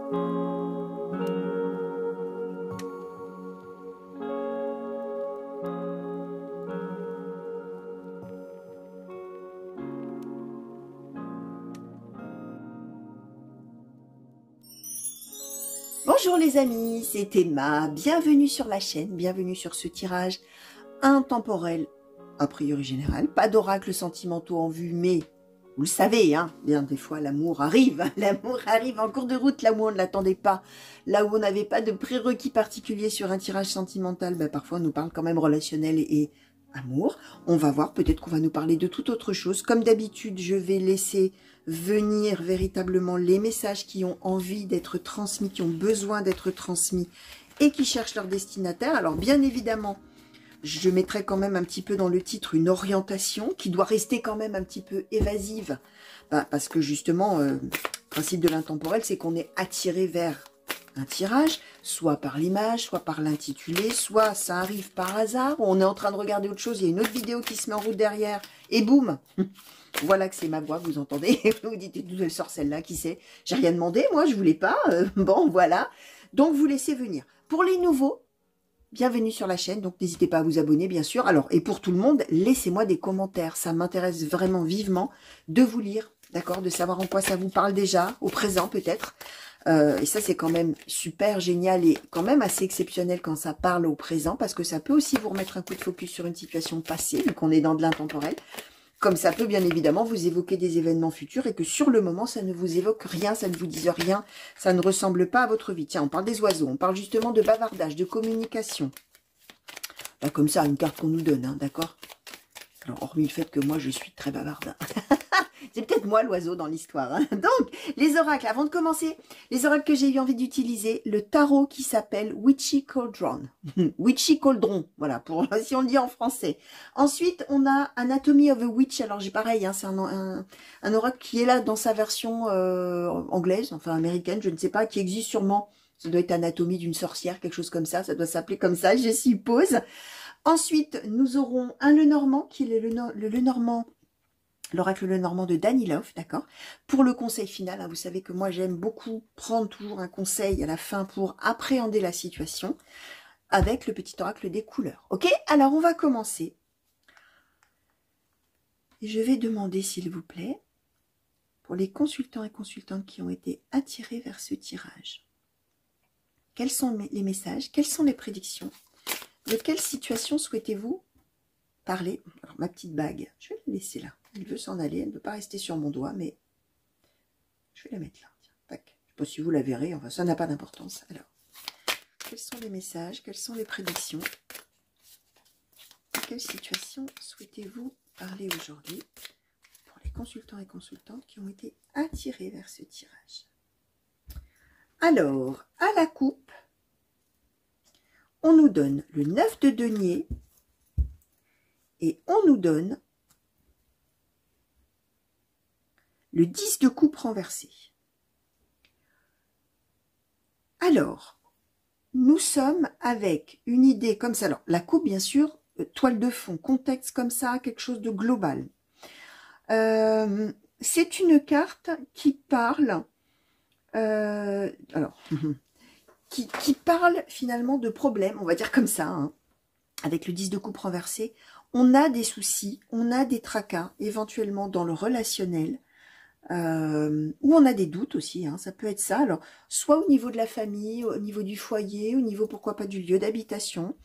Bonjour les amis, c'est Emma, bienvenue sur la chaîne, bienvenue sur ce tirage intemporel, a priori général, pas d'oracles sentimentaux en vue, mais vous le savez, hein, bien des fois l'amour arrive en cours de route, là où on ne l'attendait pas, là où on n'avait pas de prérequis particuliers sur un tirage sentimental, ben parfois on nous parle quand même relationnel et amour. On va voir, peut-être qu'on va nous parler de toute autre chose. Comme d'habitude, je vais laisser venir véritablement les messages qui ont envie d'être transmis, qui ont besoin d'être transmis et qui cherchent leur destinataire. Alors bien évidemment, je mettrai quand même un petit peu dans le titre une orientation qui doit rester quand même un petit peu évasive. Parce que justement, le principe de l'intemporel, c'est qu'on est attiré vers un tirage, soit par l'image, soit par l'intitulé, soit ça arrive par hasard, on est en train de regarder autre chose, il y a une autre vidéo qui se met en route derrière, et boum, voilà que c'est ma voix que vous entendez, vous vous dites d'où elle sort celle-là, qui sait, j'ai rien demandé, moi je voulais pas, bon voilà, donc vous laissez venir. Pour les nouveaux, bienvenue sur la chaîne, donc n'hésitez pas à vous abonner bien sûr, alors et pour tout le monde, laissez-moi des commentaires, ça m'intéresse vraiment vivement de vous lire, d'accord, de savoir en quoi ça vous parle déjà, au présent peut-être. Et ça, c'est quand même super génial et quand même assez exceptionnel quand ça parle au présent, parce que ça peut aussi vous remettre un coup de focus sur une situation passée, vu qu'on est dans de l'intemporel, comme ça peut bien évidemment vous évoquer des événements futurs et que sur le moment, ça ne vous évoque rien, ça ne vous dise rien, ça ne ressemble pas à votre vie. Tiens, on parle des oiseaux, on parle justement de bavardage, de communication. Là, comme ça, une carte qu'on nous donne, hein, d'accord? Alors, hormis le fait que moi, je suis très bavarde. C'est peut-être moi l'oiseau dans l'histoire. Hein. Donc, les oracles, avant de commencer, les oracles que j'ai eu envie d'utiliser, le tarot qui s'appelle Witchy Cauldron. Witchy Cauldron, voilà, pour si on le dit en français. Ensuite, on a Anatomy of a Witch. Alors, j'ai pareil, hein, c'est un oracle qui est là dans sa version anglaise, enfin américaine, je ne sais pas, qui existe sûrement. Ça doit être Anatomie d'une sorcière, quelque chose comme ça doit s'appeler comme ça, je suppose. Ensuite, nous aurons un Lenormand, qui est le Lenormand, l'oracle Lenormand de Danilov, d'accord. Pour le conseil final, hein, vous savez que moi j'aime beaucoup prendre toujours un conseil à la fin pour appréhender la situation avec le petit oracle des couleurs. Ok, alors on va commencer. Et je vais demander, s'il vous plaît, pour les consultants et consultantes qui ont été attirés vers ce tirage, quels sont les messages, quelles sont les prédictions, de quelle situation souhaitez-vous parler? Alors, ma petite bague, je vais la laisser là. Elle veut s'en aller, elle ne veut pas rester sur mon doigt, mais je vais la mettre là. Tiens, tac. Je ne sais pas si vous la verrez, enfin ça n'a pas d'importance. Alors, quels sont les messages, quelles sont les prédictions? De quelle situation souhaitez-vous parler aujourd'hui pour les consultants et consultantes qui ont été attirés vers ce tirage? Alors, à la coupe, on nous donne le 9 de denier et on nous donne le 10 de coupe renversé. Alors, nous sommes avec une idée comme ça. Alors, la coupe, bien sûr, toile de fond, contexte comme ça, quelque chose de global. C'est une carte qui parle, qui parle finalement de problèmes, on va dire comme ça, hein. Avec le 10 de coupe renversé, on a des soucis, on a des tracas, éventuellement dans le relationnel, où on a des doutes aussi, hein, ça peut être ça. Alors, soit au niveau de la famille, au niveau du foyer, au niveau, pourquoi pas, du lieu d'habitation.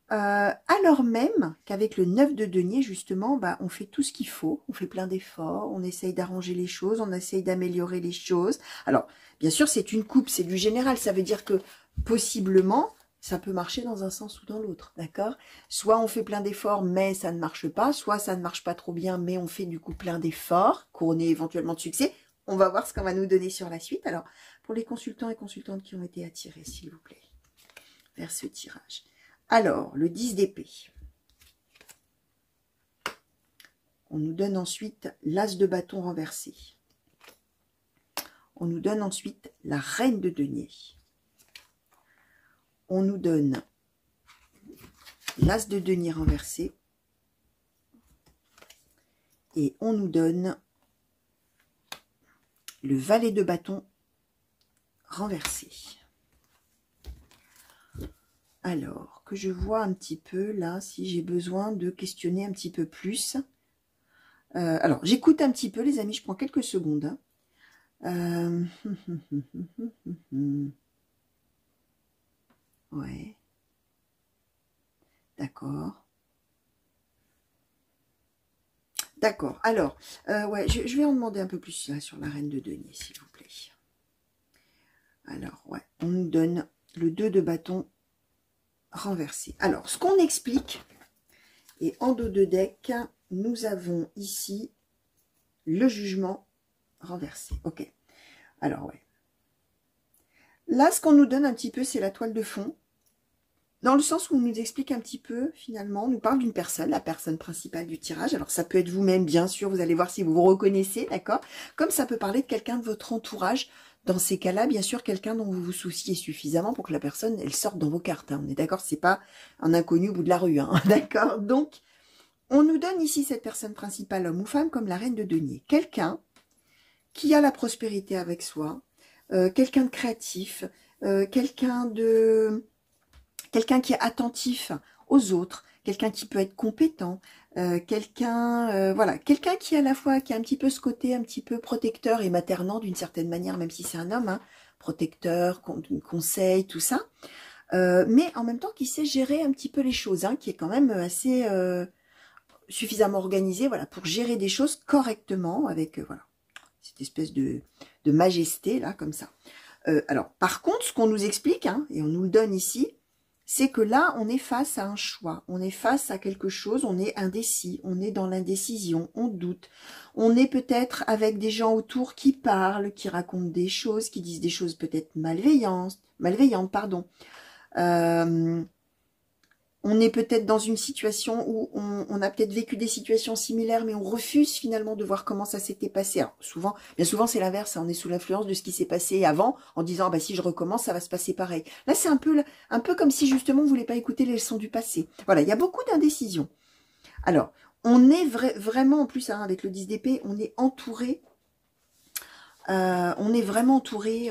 Alors même qu'avec le 9 de denier, justement, bah, on fait tout ce qu'il faut, on fait plein d'efforts, on essaye d'arranger les choses, on essaye d'améliorer les choses. Alors, bien sûr, c'est une coupe, c'est du général, ça veut dire que, possiblement, ça peut marcher dans un sens ou dans l'autre, d'accord? Soit on fait plein d'efforts, mais ça ne marche pas, soit ça ne marche pas trop bien, mais on fait du coup plein d'efforts, couronné éventuellement de succès. On va voir ce qu'on va nous donner sur la suite. Alors, pour les consultants et consultantes qui ont été attirés, s'il vous plaît, vers ce tirage. Alors, le 10 d'épée. On nous donne ensuite l'as de bâton renversé. On nous donne ensuite la reine de denier. On nous donne l'as de denier renversé. Et on nous donne le valet de bâton renversé. Alors, que je vois un petit peu là, si j'ai besoin de questionner un petit peu plus. Alors, j'écoute un petit peu, les amis, je prends quelques secondes. Ouais. D'accord. D'accord. Alors, ouais, je vais en demander un peu plus là sur la reine de denier, s'il vous plaît. Alors, ouais, on nous donne le 2 de bâton renversé. Alors, ce qu'on explique, et en dos de deck, nous avons ici le jugement renversé. Ok. Alors, ouais. Là, ce qu'on nous donne un petit peu, c'est la toile de fond. Dans le sens où on nous explique un petit peu, finalement, on nous parle d'une personne, la personne principale du tirage. Alors, ça peut être vous-même, bien sûr, vous allez voir si vous vous reconnaissez, d'accord? Comme ça peut parler de quelqu'un de votre entourage. Dans ces cas-là, bien sûr, quelqu'un dont vous vous souciez suffisamment pour que la personne, elle sorte dans vos cartes. Hein. On est d'accord, c'est pas un inconnu au bout de la rue, hein, d'accord? Donc, on nous donne ici cette personne principale, homme ou femme, comme la reine de denier. Quelqu'un qui a la prospérité avec soi, quelqu'un de créatif, quelqu'un qui est attentif aux autres, quelqu'un qui peut être compétent, voilà, quelqu'un qui à la fois qui a un petit peu ce côté un petit peu protecteur et maternant d'une certaine manière, même si c'est un homme, hein, protecteur, conseil, tout ça, mais en même temps qui sait gérer un petit peu les choses, hein, qui est quand même assez suffisamment organisé, voilà, pour gérer des choses correctement avec voilà cette espèce de majesté là comme ça. Alors par contre, ce qu'on nous explique, hein, et on nous le donne ici, c'est que là, on est face à un choix, on est face à quelque chose, on est indécis, on est dans l'indécision, on doute, on est peut-être avec des gens autour qui parlent, qui racontent des choses, qui disent des choses peut-être malveillantes, pardon. On est peut-être dans une situation où on a peut-être vécu des situations similaires, mais on refuse finalement de voir comment ça s'était passé. Alors, bien souvent, c'est l'inverse. On est sous l'influence de ce qui s'est passé avant, en disant ah bah, si je recommence, ça va se passer pareil. Là, c'est un peu comme si justement, on ne voulait pas écouter les leçons du passé. Voilà, il y a beaucoup d'indécision. Alors, on est vraiment, en plus, hein, avec le 10 d'épée, on est entouré, vraiment entouré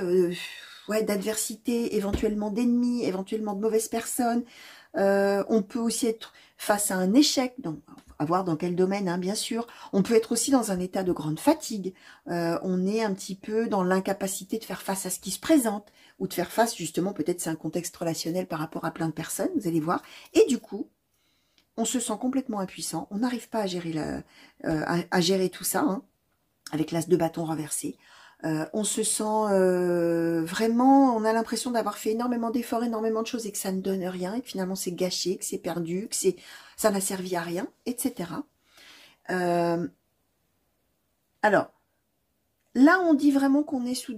ouais, d'adversité, éventuellement d'ennemis, éventuellement de mauvaises personnes. On peut aussi être face à un échec, donc à voir dans quel domaine, hein, bien sûr. On peut être aussi dans un état de grande fatigue. On est un petit peu dans l'incapacité de faire face à ce qui se présente, ou de faire face, justement, peut-être c'est un contexte relationnel par rapport à plein de personnes, vous allez voir. Et du coup, on se sent complètement impuissant. On n'arrive pas à gérer, à gérer tout ça, hein, avec l'as de bâton renversé. On se sent vraiment, on a l'impression d'avoir fait énormément d'efforts, énormément de choses et que ça ne donne rien, et que finalement c'est gâché, que c'est perdu, que ça n'a servi à rien, etc. Alors, là on dit vraiment qu'on est sous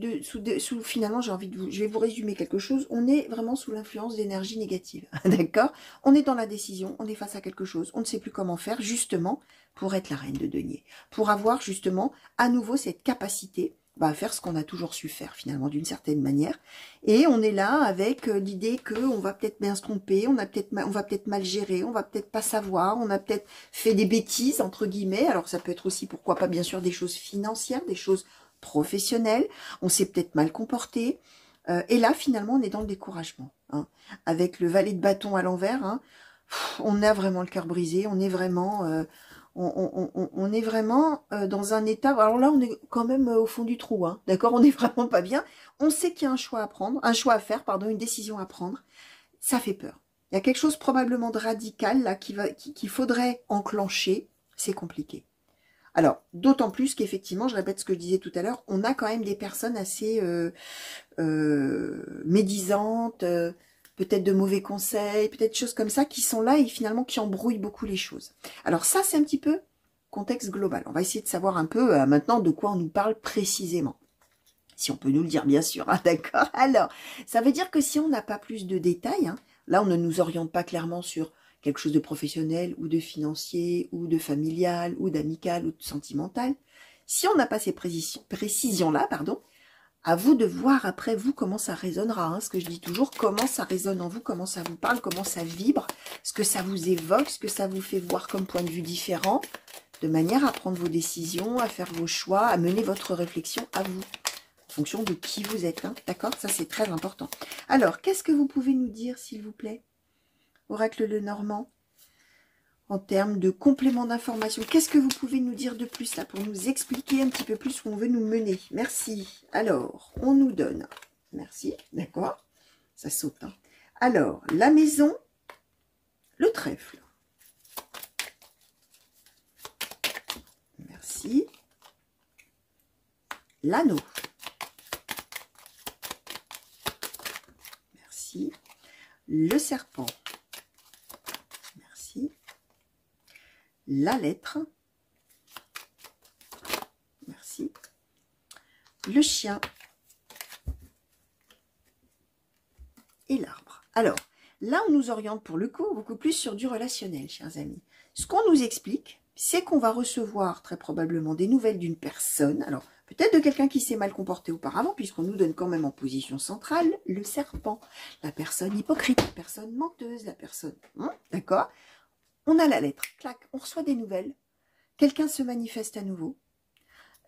finalement je vais vous résumer quelque chose, on est vraiment sous l'influence d'énergie négative, d'accord? On est dans la décision, on est face à quelque chose, on ne sait plus comment faire, justement, pour être la reine de denier, pour avoir justement à nouveau cette capacité à faire ce qu'on a toujours su faire finalement d'une certaine manière. Et on est là avec l'idée qu'on va peut-être bien se tromper, on va peut-être mal gérer, on va peut-être pas savoir, on a peut-être fait des bêtises entre guillemets. Alors ça peut être aussi pourquoi pas bien sûr des choses financières, des choses professionnelles, on s'est peut-être mal comporté. Et là finalement on est dans le découragement. Hein, avec le valet de bâton à l'envers, hein, on a vraiment le cœur brisé, on est vraiment... on est vraiment dans un état, alors là on est quand même au fond du trou, hein, d'accord, on n'est vraiment pas bien, on sait qu'il y a un choix à prendre, une décision à prendre, ça fait peur. Il y a quelque chose probablement de radical là qu'il faudrait enclencher, c'est compliqué. Alors, d'autant plus qu'effectivement, je répète ce que je disais tout à l'heure, on a quand même des personnes assez médisantes, peut-être de mauvais conseils, peut-être choses comme ça, qui sont là et finalement qui embrouillent beaucoup les choses. Alors ça, c'est un petit peu contexte global. On va essayer de savoir un peu maintenant de quoi on nous parle précisément. Si on peut nous le dire, bien sûr, hein, d'accord. Alors, ça veut dire que si on n'a pas plus de détails, hein, là, on ne nous oriente pas clairement sur quelque chose de professionnel, ou de financier, ou de familial, ou d'amical, ou de sentimental. Si on n'a pas ces précisions-là, pardon, à vous de voir après vous comment ça résonnera, hein, ce que je dis toujours, comment ça résonne en vous, comment ça vous parle, comment ça vibre, ce que ça vous évoque, ce que ça vous fait voir comme point de vue différent, de manière à prendre vos décisions, à faire vos choix, à mener votre réflexion à vous. fonction de qui vous êtes, hein, d'accord? Ça, c'est très important. Alors, qu'est-ce que vous pouvez nous dire, s'il vous plaît, Oracle Lenormand, en termes de complément d'information? Qu'est-ce que vous pouvez nous dire de plus, là, pour nous expliquer un petit peu plus où on veut nous mener? Merci. Alors, on nous donne... Merci, d'accord? Ça saute, hein. Alors, la maison, le trèfle. Merci. L'anneau. Merci. Le serpent. Merci. La lettre. Merci. Le chien. Et l'arbre. Alors, là, on nous oriente pour le coup beaucoup plus sur du relationnel, chers amis. Ce qu'on nous explique, c'est qu'on va recevoir très probablement des nouvelles d'une personne. Alors, peut-être de quelqu'un qui s'est mal comporté auparavant, puisqu'on nous donne quand même en position centrale le serpent. La personne hypocrite, la personne menteuse, la personne... d'accord? On a la lettre, clac, on reçoit des nouvelles. Quelqu'un se manifeste à nouveau.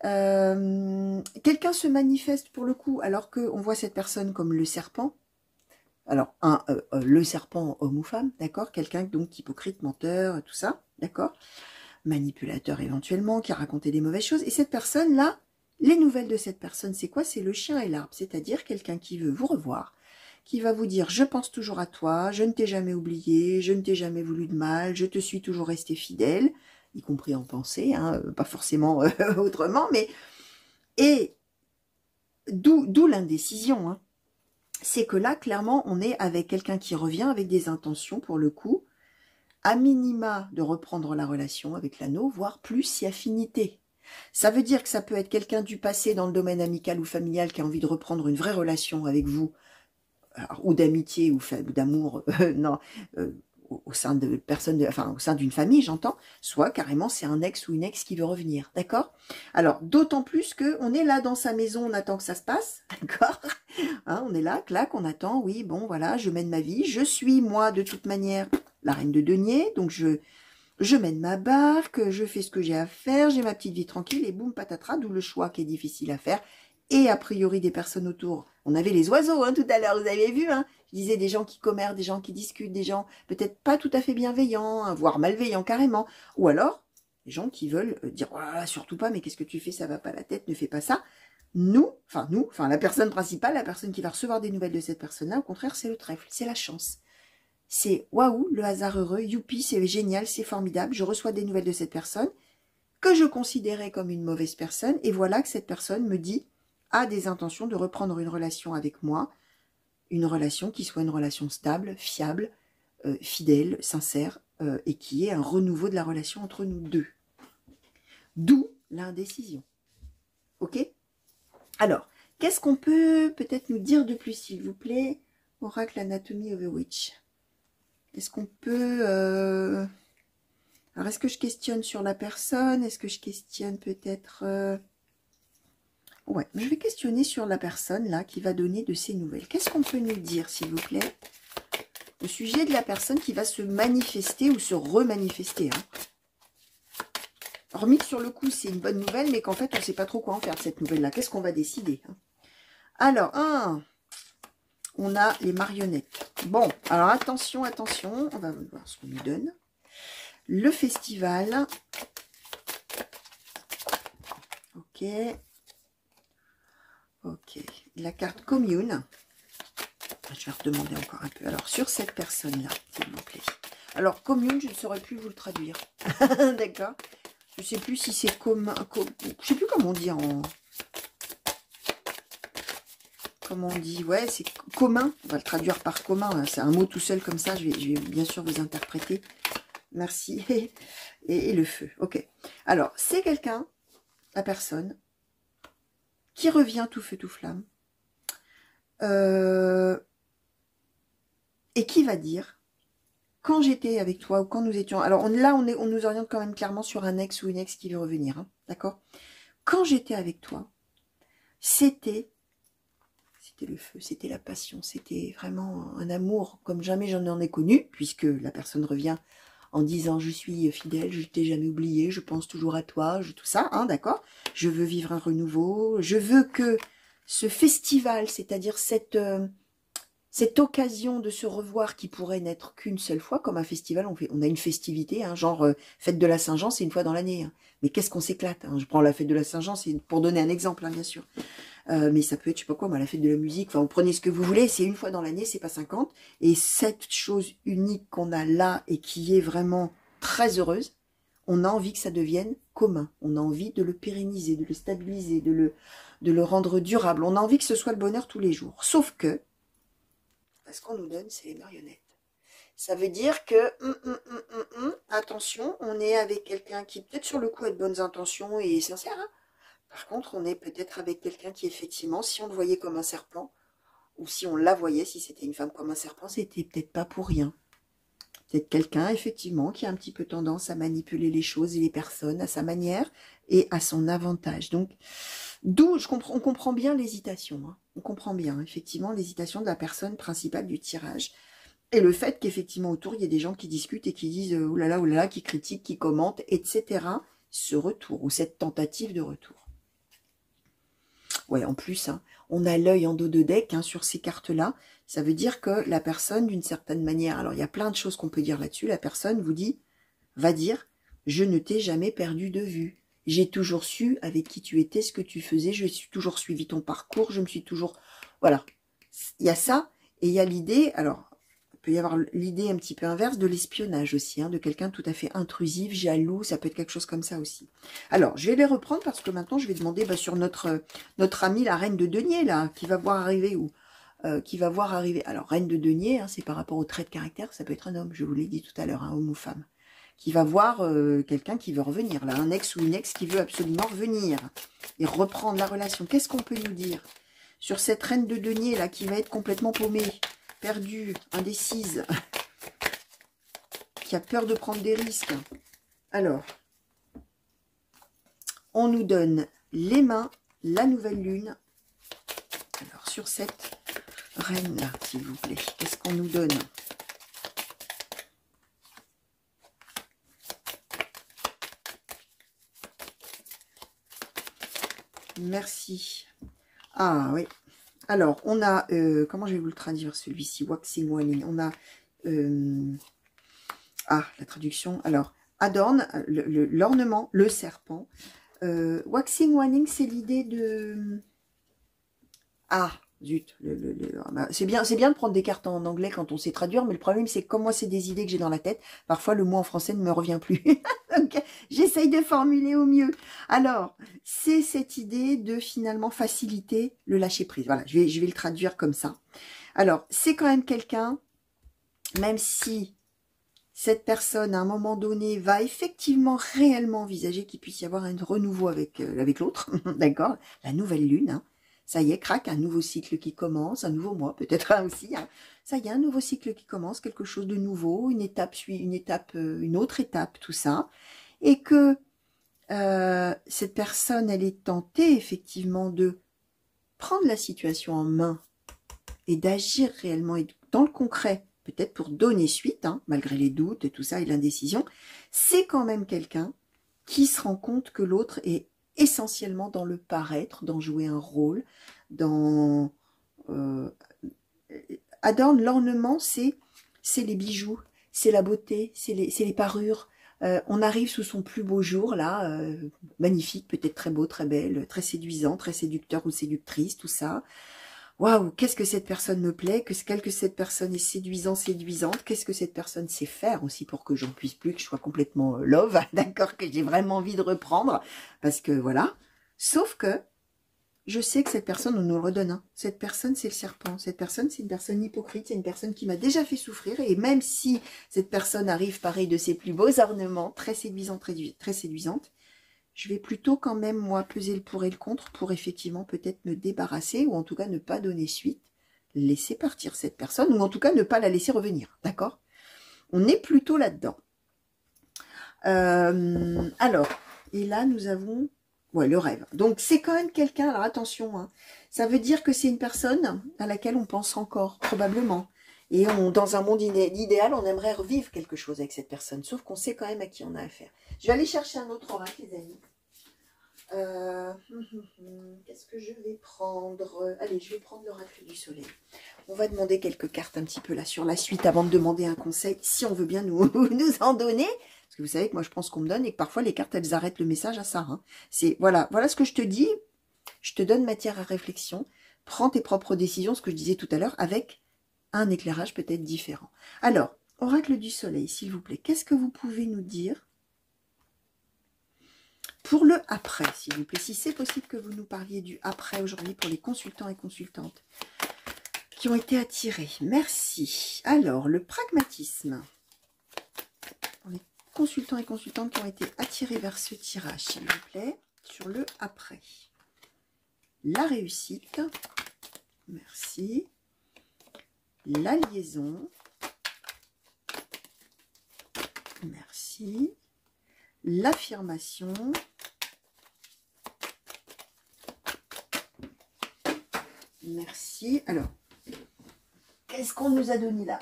Quelqu'un se manifeste pour le coup, alors qu'on voit cette personne comme le serpent. Alors, le serpent, homme ou femme, d'accord? Quelqu'un donc hypocrite, menteur, tout ça, d'accord? Manipulateur éventuellement, qui a raconté des mauvaises choses. Et cette personne-là, les nouvelles de cette personne, c'est quoi? C'est le chien et l'arbre, c'est-à-dire quelqu'un qui veut vous revoir, qui va vous dire « Je pense toujours à toi, je ne t'ai jamais oublié, je ne t'ai jamais voulu de mal, je te suis toujours resté fidèle », y compris en pensée, hein, pas forcément autrement, mais... Et d'où l'indécision, hein. C'est que là, clairement, on est avec quelqu'un qui revient avec des intentions, pour le coup, à minima de reprendre la relation avec l'anneau, voire plus si affinité. Ça veut dire que ça peut être quelqu'un du passé dans le domaine amical ou familial qui a envie de reprendre une vraie relation avec vous, ou d'amitié ou d'amour, non, au sein de personnes, enfin au sein d'une famille, j'entends, soit carrément c'est un ex ou une ex qui veut revenir, d'accord? Alors, d'autant plus que on est là dans sa maison, on attend que ça se passe, d'accord? Hein, on est là, clac, on attend, oui, bon, voilà, je mène ma vie, je suis, moi, de toute manière, la reine de denier, donc je mène ma barque, je fais ce que j'ai à faire, j'ai ma petite vie tranquille, et boum, patatras, d'où le choix qui est difficile à faire, et a priori des personnes autour. On avait les oiseaux, hein, tout à l'heure, vous avez vu, hein, je disais des gens qui commèrent, des gens qui discutent, des gens peut-être pas tout à fait bienveillants, hein, voire malveillants carrément, ou alors des gens qui veulent dire oh, « surtout pas, mais qu'est-ce que tu fais, ça va pas la tête, ne fais pas ça ». Nous, la personne principale, la personne qui va recevoir des nouvelles de cette personne-là, au contraire, c'est le trèfle, c'est la chance. C'est waouh, le hasard heureux, youpi, c'est génial, c'est formidable, je reçois des nouvelles de cette personne que je considérais comme une mauvaise personne, et voilà que cette personne me dit a des intentions de reprendre une relation avec moi, une relation qui soit une relation stable, fiable, fidèle, sincère, et qui est un renouveau de la relation entre nous deux. D'où l'indécision. Ok? Alors, qu'est-ce qu'on peut peut-être nous dire de plus, s'il vous plaît? Oracle Anatomy of a Witch. Est-ce qu'on peut... Alors, est-ce que je questionne sur la personne? Est-ce que je questionne peut-être... Ouais, je vais questionner sur la personne, là, qui va donner de ses nouvelles. Qu'est-ce qu'on peut nous dire, s'il vous plaît, au sujet de la personne qui va se manifester ou se remanifester, hein? Hormis que sur le coup, c'est une bonne nouvelle, mais qu'en fait, on ne sait pas trop quoi en faire de cette nouvelle-là. Qu'est-ce qu'on va décider, hein? Alors, on a les marionnettes. Bon, alors attention, attention, on va voir ce qu'on nous donne. Le festival. Ok. Ok. La carte commune. Je vais redemander encore un peu. Alors, sur cette personne-là, s'il vous plaît. Alors, commune, je ne saurais plus vous le traduire. D'accord? Je ne sais plus si c'est commun. Je ne sais plus comment on dit en... Comment on dit? Ouais, c'est commun. On va le traduire par commun. C'est un mot tout seul comme ça. Je vais bien sûr vous interpréter. Merci. Et le feu. Ok. Alors, c'est quelqu'un, la personne, qui revient tout feu, tout flamme. Et qui va dire, quand j'étais avec toi, ou quand nous étions... Alors là, on nous oriente quand même clairement sur un ex ou une ex qui veut revenir. Hein, d'accord? Quand j'étais avec toi, c'était le feu, c'était la passion, c'était vraiment un amour comme jamais j'en ai connu, puisque la personne revient en disant je suis fidèle, je t'ai jamais oublié, je pense toujours à toi, tout ça, hein, d'accord? Je veux vivre un renouveau, je veux que ce festival, c'est-à-dire cette occasion de se revoir qui pourrait n'être qu'une seule fois, comme un festival, on a une festivité, hein, genre fête de la Saint-Jean, c'est une fois dans l'année. Hein. Mais qu'est-ce qu'on s'éclate, hein. Je prends la fête de la Saint-Jean, c'est pour donner un exemple, hein, bien sûr. Mais ça peut être, je sais pas quoi, moi, la fête de la musique, enfin, vous prenez ce que vous voulez, c'est une fois dans l'année, c'est pas 50. Et cette chose unique qu'on a là et qui est vraiment très heureuse, on a envie que ça devienne commun. On a envie de le pérenniser, de le stabiliser, de le rendre durable. On a envie que ce soit le bonheur tous les jours. Sauf que, ce qu'on nous donne, c'est les marionnettes. Ça veut dire que, attention, on est avec quelqu'un qui peut-être sur le coup a de bonnes intentions et est sincère. Hein. Par contre, on est peut-être avec quelqu'un qui, effectivement, si on le voyait comme un serpent, ou si on la voyait, si c'était une femme comme un serpent, c'était peut-être pas pour rien. Peut-être quelqu'un, effectivement, qui a un petit peu tendance à manipuler les choses et les personnes à sa manière et à son avantage. Donc, d'où on comprend bien l'hésitation. Hein. On comprend bien, effectivement, l'hésitation de la personne principale du tirage. Et le fait qu'effectivement, autour, il y ait des gens qui discutent et qui disent oh là là, qui critiquent, qui commentent, etc. Ce retour, ou cette tentative de retour. Ouais, en plus, hein, on a l'œil en dos de deck hein, sur ces cartes-là. Ça veut dire que la personne, d'une certaine manière, alors il y a plein de choses qu'on peut dire là-dessus, la personne vous dit, va dire, je ne t'ai jamais perdu de vue. J'ai toujours su avec qui tu étais, ce que tu faisais, je suis toujours suivi ton parcours, je me suis toujours... Voilà, il y a ça, et il y a l'idée, alors, il peut y avoir l'idée un petit peu inverse de l'espionnage aussi, hein, de quelqu'un tout à fait intrusif, jaloux, ça peut être quelque chose comme ça aussi. Alors, je vais les reprendre parce que maintenant, je vais demander sur notre amie, la reine de denier, là, qui va voir arriver où qui va voir arriver. Alors, reine de denier, hein, c'est par rapport au trait de caractère, ça peut être un homme, je vous l'ai dit tout à l'heure, un homme ou femme, qui va voir quelqu'un qui veut revenir, là, un ex ou une ex qui veut absolument revenir et reprendre la relation. Qu'est-ce qu'on peut nous dire sur cette reine de denier, là, qui va être complètement paumée, perdue, indécise, qui a peur de prendre des risques? Alors, on nous donne les mains, la nouvelle lune. Alors, sur cette reine là, s'il vous plaît, qu'est-ce qu'on nous donne? Merci. Ah oui. Alors, on a, comment je vais vous le traduire celui-ci? Waxing Waning. On a, la traduction. Alors, adorne, l'ornement, le serpent. Waxing Waning, c'est l'idée de... Ah, zut. C'est bien de prendre des cartes en anglais quand on sait traduire, mais le problème, c'est que comme moi, c'est des idées que j'ai dans la tête, parfois, le mot en français ne me revient plus. Donc, j'essaye de formuler au mieux. Alors, c'est cette idée de finalement faciliter le lâcher-prise. Voilà, je vais le traduire comme ça. Alors, c'est quand même quelqu'un, même si cette personne, à un moment donné, va effectivement réellement envisager qu'il puisse y avoir un renouveau avec l'autre, d'accord? La nouvelle lune, hein. Ça y est, crac, un nouveau cycle qui commence, un nouveau mois peut-être aussi. Hein. Ça y est, un nouveau cycle qui commence, quelque chose de nouveau, une autre étape, tout ça. Et que cette personne, elle est tentée effectivement de prendre la situation en main et d'agir réellement dans le concret, peut-être pour donner suite, hein, malgré les doutes et tout ça et l'indécision. C'est quand même quelqu'un qui se rend compte que l'autre est essentiellement dans le paraître, dans jouer un rôle, dans... adorne, l'ornement, c'est les bijoux, c'est la beauté, c'est les parures. On arrive sous son plus beau jour, là, magnifique, peut-être très beau, très belle, très séduisant, très séducteur ou séductrice, tout ça. Waouh, qu'est-ce que cette personne me plaît, que cette personne est séduisante, qu'est-ce que cette personne sait faire aussi pour que j'en puisse plus, que je sois complètement love, d'accord, que j'ai vraiment envie de reprendre, parce que voilà. Sauf que je sais que cette personne, on nous le redonne, hein. Cette personne, c'est le serpent, cette personne, c'est une personne hypocrite, c'est une personne qui m'a déjà fait souffrir, et même si cette personne arrive pareil de ses plus beaux ornements, très séduisante, très séduisante, je vais plutôt quand même, moi, peser le pour et le contre pour effectivement peut-être me débarrasser ou en tout cas ne pas donner suite, laisser partir cette personne ou en tout cas ne pas la laisser revenir, d'accord? On est plutôt là-dedans. Alors, et là, nous avons le rêve. Donc, c'est quand même quelqu'un, alors attention, hein, ça veut dire que c'est une personne à laquelle on pense encore, probablement. Et dans un monde idéal, on aimerait revivre quelque chose avec cette personne, sauf qu'on sait quand même à qui on a affaire. Je vais aller chercher un autre oracle, les amis. Qu'est-ce que je vais prendre? Allez, je vais prendre l'oracle du soleil. On va demander quelques cartes un petit peu là sur la suite avant de demander un conseil, si on veut bien nous, nous en donner. Parce que vous savez que moi je pense qu'on me donne et que parfois les cartes elles arrêtent le message à ça. Hein. C'est voilà ce que je te dis. Je te donne matière à réflexion. Prends tes propres décisions, ce que je disais tout à l'heure, avec un éclairage peut-être différent. Alors, oracle du soleil, s'il vous plaît, qu'est-ce que vous pouvez nous dire pour le après, s'il vous plaît, si c'est possible que vous nous parliez du après aujourd'hui pour les consultants et consultantes qui ont été attirés. Merci. Alors, le pragmatisme. Pour les consultants et consultantes qui ont été attirés vers ce tirage, s'il vous plaît, sur le après. La réussite. Merci. La liaison. Merci. L'affirmation. Merci. Alors, qu'est-ce qu'on nous a donné là?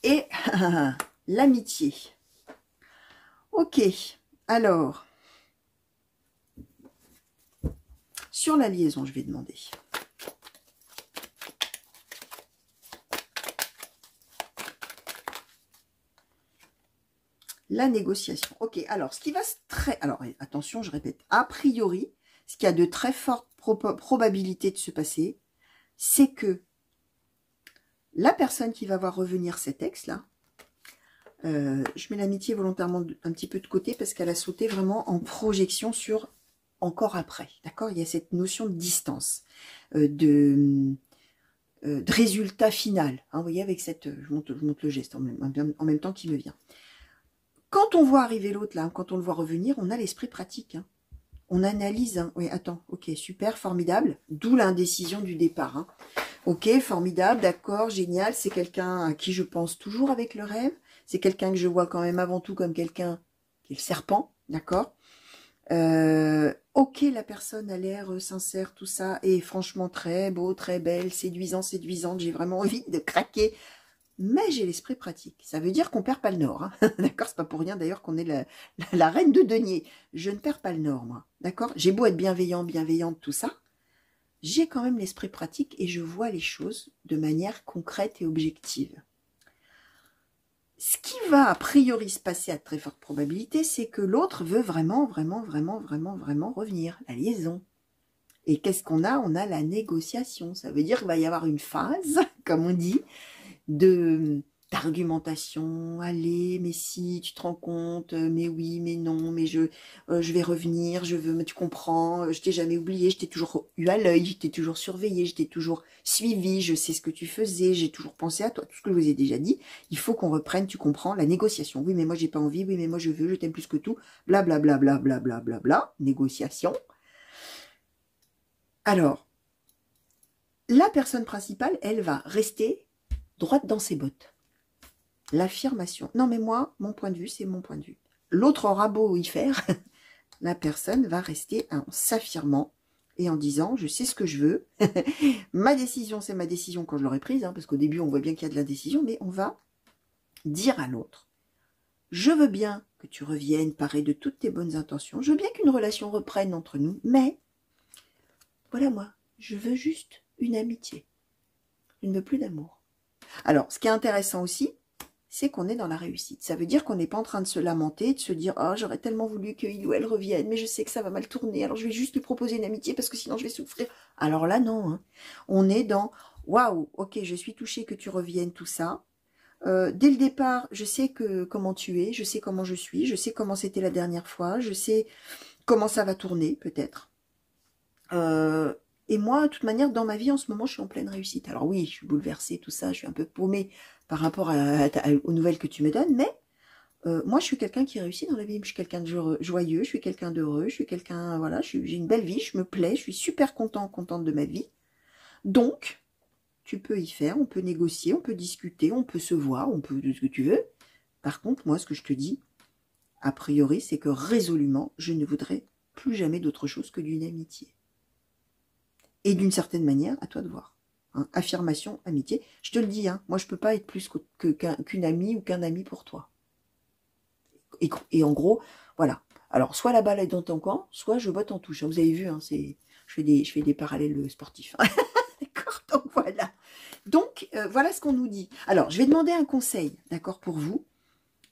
Et l'amitié. Ok. Alors, sur la liaison, je vais demander. La négociation. Ok, alors, ce qui va très... Alors, attention, je répète. A priori, ce qui a de très fortes probabilités de se passer, c'est que la personne qui va voir revenir cet ex-là, je mets l'amitié volontairement un petit peu de côté parce qu'elle a sauté vraiment en projection sur encore après. D'accord? Il y a cette notion de distance, de résultat final. Hein, vous voyez, avec cette... Je monte le geste en même temps qu'il me vient. Quand on voit arriver l'autre, là, quand on le voit revenir, on a l'esprit pratique. Hein. On analyse. Hein. Oui, attends, ok, super, formidable. D'où l'indécision du départ. Hein. Ok, formidable, d'accord, génial. C'est quelqu'un à qui je pense toujours avec le rêve. C'est quelqu'un que je vois quand même avant tout comme quelqu'un qui est le serpent, d'accord. Ok, la personne a l'air sincère, tout ça, et franchement très beau, très belle, séduisante. J'ai vraiment envie de craquer. Mais j'ai l'esprit pratique. Ça veut dire qu'on perd pas le nord. Hein. D'accord? C'est pas pour rien d'ailleurs qu'on est la reine de denier. Je ne perds pas le nord, moi. D'accord? J'ai beau être bienveillante, tout ça. J'ai quand même l'esprit pratique et je vois les choses de manière concrète et objective. Ce qui va a priori se passer à très forte probabilité, c'est que l'autre veut vraiment revenir. La liaison. Et qu'est-ce qu'on a? On a la négociation. Ça veut dire qu'il va y avoir une phase, comme on dit, d'argumentation, allez, mais si, tu te rends compte, mais oui, mais non, mais je vais revenir, je veux, mais tu comprends, je t'ai jamais oublié, je t'ai toujours eu à l'œil, je t'ai toujours surveillé, je t'ai toujours suivi, je sais ce que tu faisais, j'ai toujours pensé à toi, tout ce que je vous ai déjà dit, il faut qu'on reprenne, tu comprends, la négociation, oui, mais moi j'ai pas envie, oui, mais moi je veux, je t'aime plus que tout, blablabla, négociation. Alors, la personne principale, elle va rester droite dans ses bottes. L'affirmation. Non, mais moi, mon point de vue, c'est mon point de vue. L'autre aura beau y faire, la personne va rester en s'affirmant et en disant, je sais ce que je veux. Ma décision, c'est ma décision quand je l'aurai prise, hein, parce qu'au début, on voit bien qu'il y a de l'indécision, mais on va dire à l'autre, je veux bien que tu reviennes, paré de toutes tes bonnes intentions, je veux bien qu'une relation reprenne entre nous, mais, voilà moi, je veux juste une amitié. Je ne veux plus d'amour. Alors, ce qui est intéressant aussi, c'est qu'on est dans la réussite. Ça veut dire qu'on n'est pas en train de se lamenter, de se dire « Oh, j'aurais tellement voulu qu'il ou elle revienne, mais je sais que ça va mal tourner, alors je vais juste lui proposer une amitié parce que sinon je vais souffrir. » Alors là, non. Hein. On est dans « Waouh, ok, je suis touchée que tu reviennes, tout ça. Dès le départ, je sais comment tu es, je sais comment je suis, je sais comment c'était la dernière fois, je sais comment ça va tourner, peut-être. Et moi, de toute manière, dans ma vie, en ce moment, je suis en pleine réussite. Alors oui, je suis bouleversée, tout ça, je suis un peu paumée par rapport aux nouvelles que tu me donnes, mais moi, je suis quelqu'un qui réussit dans la vie. Je suis quelqu'un de joyeux, je suis quelqu'un d'heureux, je suis quelqu'un, voilà, j'ai une belle vie, je me plais, je suis super contente de ma vie. Donc, tu peux y faire, on peut négocier, on peut discuter, on peut se voir, on peut ce que tu veux. Par contre, moi, ce que je te dis, a priori, c'est que résolument, je ne voudrais plus jamais d'autre chose que d'une amitié. Et d'une certaine manière, à toi de voir. Hein, affirmation, amitié. Je te le dis, hein, moi je peux pas être plus qu'une amie ou qu'un ami pour toi. Et en gros, Voilà. Alors, soit la balle est dans ton camp, soit je botte en touche. Vous avez vu, hein, je fais des parallèles sportifs. D'accord, donc voilà. Donc, voilà ce qu'on nous dit. Alors, je vais demander un conseil, d'accord, pour vous.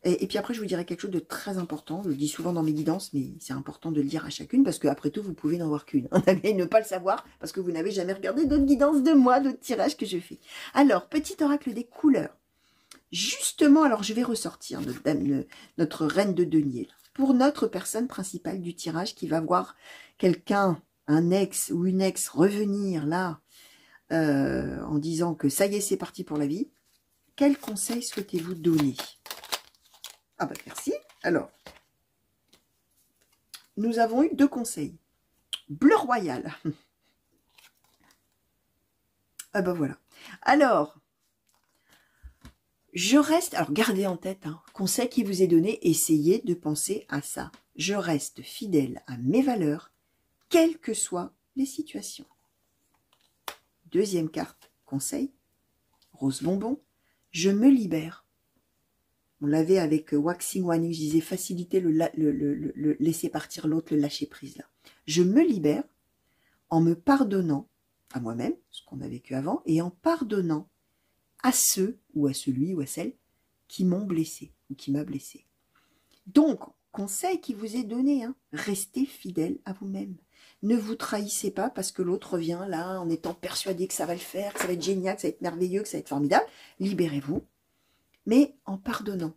Et puis après, je vous dirai quelque chose de très important. Je le dis souvent dans mes guidances, mais c'est important de le dire à chacune, parce qu'après tout, vous pouvez n'en voir qu'une. Et ne pas le savoir, parce que vous n'avez jamais regardé d'autres guidances de moi, d'autres tirages que je fais. Alors, petit oracle des couleurs. Justement, alors je vais ressortir notre reine de denier. Pour notre personne principale du tirage qui va voir quelqu'un, un ex ou une ex revenir là, en disant que ça y est, c'est parti pour la vie. Quel conseil souhaitez-vous donner? Ah bah merci. Alors, nous avons eu 2 conseils. Bleu royal. Ah bah voilà. Alors, je reste, alors gardez en tête, hein, conseil qui vous est donné, essayez de penser à ça. Je reste fidèle à mes valeurs, quelles que soient les situations. Deuxième carte, conseil, rose bonbon, je me libère. On l'avait avec Waxing One, je disais faciliter le laisser partir l'autre, le lâcher prise là. Je me libère en me pardonnant à moi-même, ce qu'on a vécu avant, et en pardonnant à ceux, ou à celui, ou à celle, qui m'ont blessé, ou qui m'a blessé. Donc, conseil qui vous est donné, hein, restez fidèle à vous-même. Ne vous trahissez pas parce que l'autre revient là, en étant persuadé que ça va le faire, que ça va être génial, que ça va être merveilleux, que ça va être formidable. Libérez-vous. Mais en pardonnant.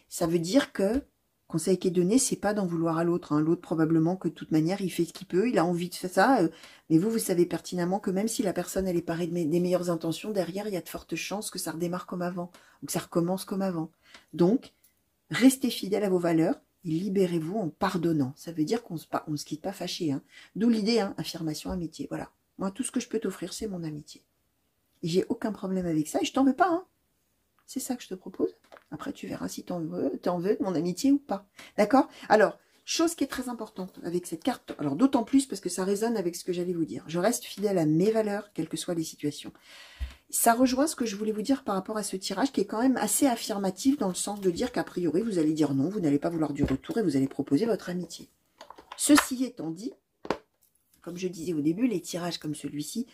Ça veut dire que, conseil qui est donné, c'est pas d'en vouloir à l'autre. Hein. L'autre, probablement, que de toute manière, il fait ce qu'il peut, il a envie de faire ça. Mais vous savez pertinemment que même si la personne, elle est parée des meilleures intentions, derrière, il y a de fortes chances que ça redémarre comme avant, ou que ça recommence comme avant. Donc, restez fidèle à vos valeurs et libérez-vous en pardonnant. Ça veut dire qu'on ne se quitte pas fâché. Hein. D'où l'idée, hein, affirmation, amitié. Voilà. Moi, tout ce que je peux t'offrir, c'est mon amitié. Et j'ai aucun problème avec ça, et je t'en veux pas, hein. C'est ça que je te propose. Après, tu verras si t'en veux de mon amitié ou pas. D'accord? Alors, chose qui est très importante avec cette carte, alors d'autant plus parce que ça résonne avec ce que j'allais vous dire. Je reste fidèle à mes valeurs, quelles que soient les situations. Ça rejoint ce que je voulais vous dire par rapport à ce tirage qui est quand même assez affirmatif dans le sens de dire qu'a priori, vous allez dire non, vous n'allez pas vouloir du retour et vous allez proposer votre amitié. Ceci étant dit, comme je disais au début, les tirages comme celui-ci,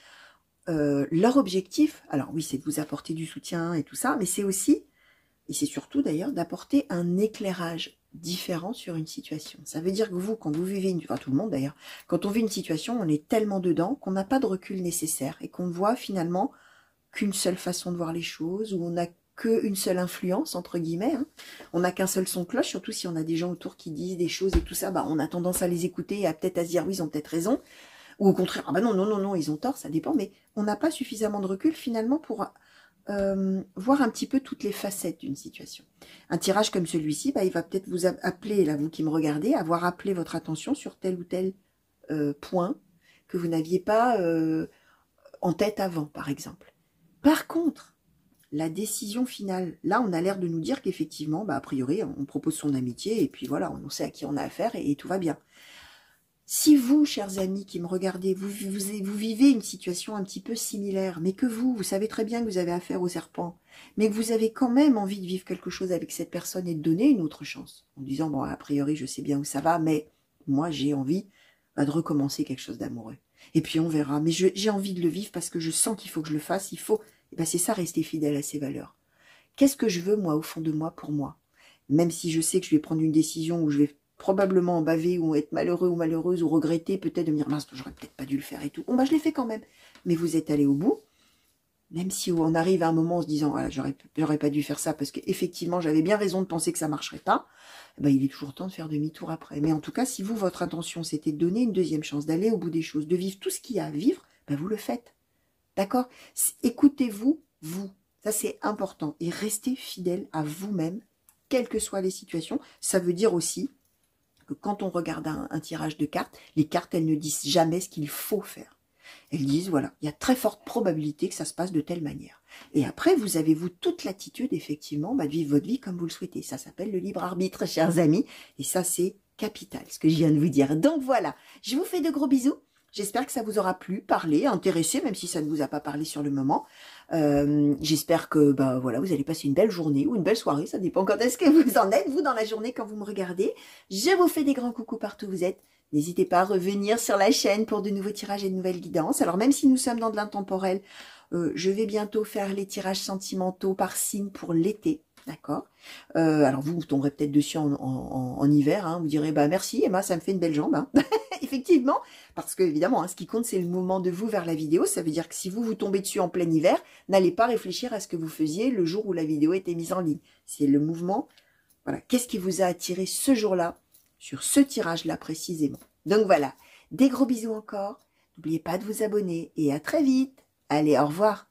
leur objectif, alors oui, c'est de vous apporter du soutien et tout ça, mais c'est aussi, et c'est surtout d'ailleurs, d'apporter un éclairage différent sur une situation. Ça veut dire que vous, quand vous vivez, enfin tout le monde d'ailleurs, quand on vit une situation, on est tellement dedans qu'on n'a pas de recul nécessaire et qu'on ne voit finalement qu'une seule façon de voir les choses, où on n'a qu'une seule influence, entre guillemets. Hein. On n'a qu'un seul son de cloche, surtout si on a des gens autour qui disent des choses et tout ça, bah, on a tendance à les écouter et peut-être à se dire oui, ils ont peut-être raison. Ou au contraire, ah bah non, non, non, non, ils ont tort, ça dépend, mais on n'a pas suffisamment de recul finalement pour voir un petit peu toutes les facettes d'une situation. Un tirage comme celui-ci, bah, il va peut-être vous appeler, là, vous qui me regardez, avoir appelé votre attention sur tel ou tel point que vous n'aviez pas en tête avant, par exemple. Par contre, la décision finale, là, on a l'air de nous dire qu'effectivement, bah, a priori, on propose son amitié, et puis voilà, on sait à qui on a affaire, et tout va bien. Si vous, chers amis qui me regardez, vous vivez une situation un petit peu similaire, mais que vous savez très bien que vous avez affaire au serpent, mais que vous avez quand même envie de vivre quelque chose avec cette personne et de donner une autre chance, en disant, bon, a priori, je sais bien où ça va, mais moi, j'ai envie de recommencer quelque chose d'amoureux. Et puis, on verra, mais j'ai envie de le vivre parce que je sens qu'il faut que je le fasse, il faut, et ben, c'est ça, rester fidèle à ses valeurs. Qu'est-ce que je veux, moi, au fond de moi, pour moi? Même si je sais que je vais prendre une décision où je vais probablement en baver ou être malheureux ou malheureuse ou regretter, peut-être de me dire mince, j'aurais peut-être pas dû le faire et tout. Bon, bah, je l'ai fait quand même. Mais vous êtes allé au bout, même si on arrive à un moment en se disant voilà, j'aurais pas dû faire ça parce qu'effectivement, j'avais bien raison de penser que ça marcherait pas. Ben, il est toujours temps de faire demi-tour après. Mais en tout cas, si vous, votre intention, c'était de donner une deuxième chance, d'aller au bout des choses, de vivre tout ce qu'il y a à vivre, ben, vous le faites. D'accord? Écoutez-vous, vous. Ça, c'est important. Et restez fidèle à vous-même, quelles que soient les situations. Ça veut dire aussi que quand on regarde un tirage de cartes, les cartes, elles ne disent jamais ce qu'il faut faire. Elles disent, voilà, il y a très forte probabilité que ça se passe de telle manière. Et après, vous avez, vous, toute l'attitude, effectivement, de vivre votre vie comme vous le souhaitez. Ça s'appelle le libre arbitre, chers amis. Et ça, c'est capital, ce que je viens de vous dire. Donc voilà, je vous fais de gros bisous. J'espère que ça vous aura plu, parlé, intéressé, même si ça ne vous a pas parlé sur le moment. J'espère que bah, voilà, vous allez passer une belle journée ou une belle soirée, ça dépend quand est-ce que vous en êtes, vous, dans la journée, quand vous me regardez. Je vous fais des grands coucous partout où vous êtes. N'hésitez pas à revenir sur la chaîne pour de nouveaux tirages et de nouvelles guidances. Alors même si nous sommes dans de l'intemporel, je vais bientôt faire les tirages sentimentaux par signe pour l'été. D'accord. Alors vous tomberez peut-être dessus en hiver. Hein, vous direz, bah merci Emma, ça me fait une belle jambe. Hein. Effectivement, parce que évidemment, hein, ce qui compte, c'est le mouvement de vous vers la vidéo. Ça veut dire que si vous tombez dessus en plein hiver, n'allez pas réfléchir à ce que vous faisiez le jour où la vidéo était mise en ligne. C'est le mouvement. Voilà. Qu'est-ce qui vous a attiré ce jour-là, sur ce tirage-là précisément. Donc voilà, des gros bisous encore. N'oubliez pas de vous abonner et à très vite. Allez, au revoir.